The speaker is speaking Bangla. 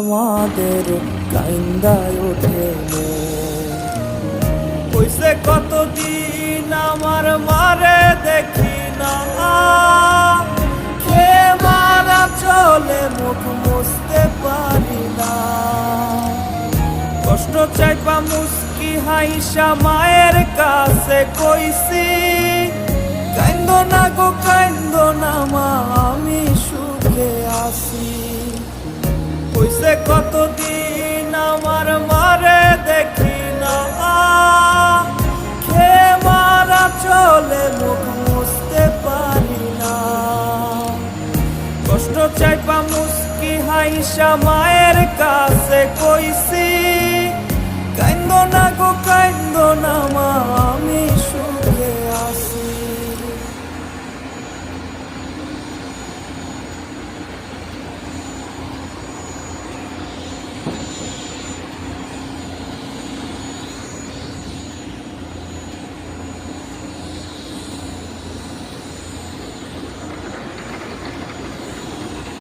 আমাদের কাইন্দায় ওঠে কইছে কতদিন আমার মারে দেখি না কে মারা চলে মুখ মুছতে পারি না কষ্ট চাইপা মুস্কি হাইসা মায়ের কাছে কইছি কাইন্দো না গো কাইন্দো না মা আমি সুখে আছি কইছে কতদিন আমার মারে দেখি না খে মারা চলে মুখ মুছতে পারি না কষ্ট চাইপা মুস্কি হাইসা মায়ের কাছে কইছি কাইন্দো না গো কাইন্দো না মা আমি